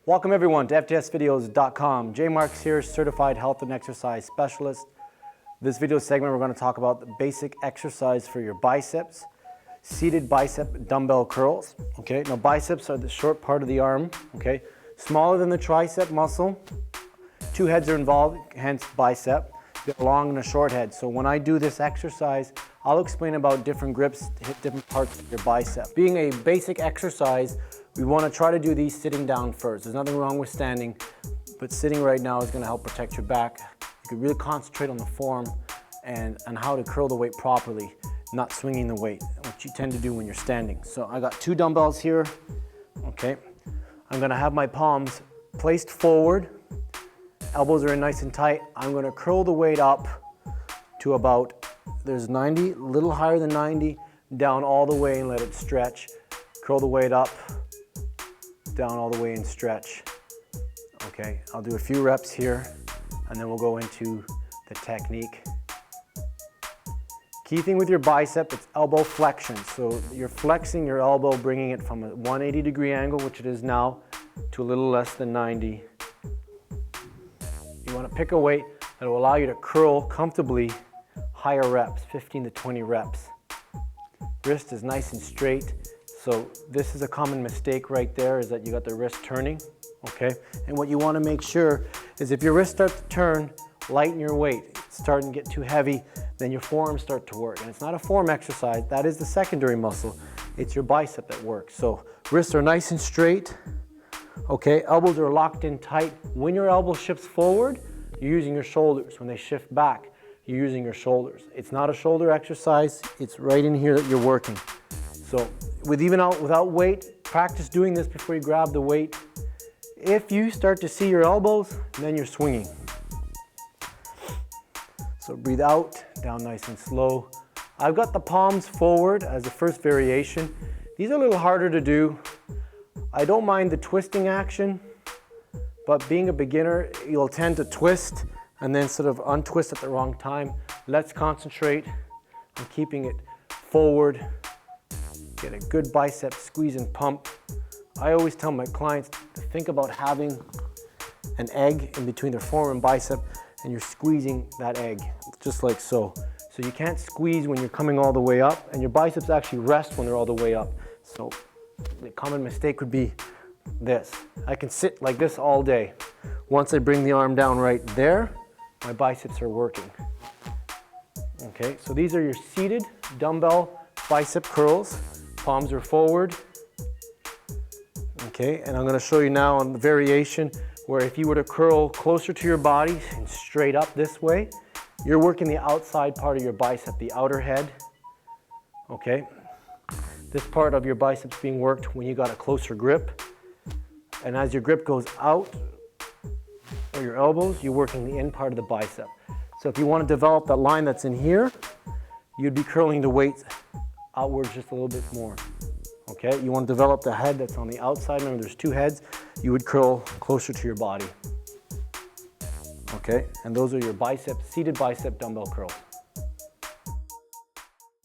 Welcome everyone to FTSvideos.com. Jay Marks here, Certified Health and Exercise Specialist. This video segment we're going to talk about the basic exercise for your biceps, seated bicep dumbbell curls. Okay, now biceps are the short part of the arm, okay, smaller than the tricep muscle. Two heads are involved, hence bicep. You have a long and a short head. So when I do this exercise, I'll explain about different grips to hit different parts of your bicep. Being a basic exercise, we want to try to do these sitting down first. There's nothing wrong with standing, but sitting right now is going to help protect your back. You can really concentrate on the form and how to curl the weight properly, not swinging the weight, which you tend to do when you're standing. So I got two dumbbells here. Okay, I'm going to have my palms placed forward. Elbows are in nice and tight. I'm going to curl the weight up to about, there's 90, a little higher than 90, down all the way and let it stretch. Curl the weight up, down all the way and stretch. Okay, I'll do a few reps here and then we'll go into the technique. Key thing with your bicep, it's elbow flexion. So you're flexing your elbow, bringing it from a 180-degree angle, which it is now, to a little less than 90. You want to pick a weight that will allow you to curl comfortably higher reps, 15 to 20 reps. Wrist is nice and straight. So this is a common mistake right there, is that you got the wrist turning, okay? And what you want to make sure is if your wrist starts to turn, lighten your weight. It's starting to get too heavy, then your forearms start to work. And it's not a form exercise, that is the secondary muscle. It's your bicep that works. So wrists are nice and straight, okay? Elbows are locked in tight. When your elbow shifts forward, you're using your shoulders. When they shift back, you're using your shoulders. It's not a shoulder exercise, it's right in here that you're working. So without weight, practice doing this before you grab the weight. If you start to see your elbows, then you're swinging. So breathe out, down nice and slow. I've got the palms forward as the first variation. These are a little harder to do. I don't mind the twisting action, but being a beginner, you'll tend to twist and then sort of untwist at the wrong time. Let's concentrate on keeping it forward. Get a good bicep squeeze and pump. I always tell my clients to think about having an egg in between their forearm and bicep, and you're squeezing that egg, just like so. So you can't squeeze when you're coming all the way up, and your biceps actually rest when they're all the way up. So the common mistake would be this. I can sit like this all day. Once I bring the arm down right there, my biceps are working. Okay, so these are your seated dumbbell bicep curls. Palms are forward. Okay, and I'm going to show you now on the variation where if you were to curl closer to your body and straight up this way, you're working the outside part of your bicep, the outer head. Okay, this part of your biceps being worked when you got a closer grip. And as your grip goes out, or your elbows, you're working the in part of the bicep. So if you want to develop that line that's in here, you'd be curling the weight outwards just a little bit more. Okay, you want to develop the head that's on the outside. Remember, there's two heads. You would curl closer to your body. Okay, and those are your seated bicep dumbbell curls.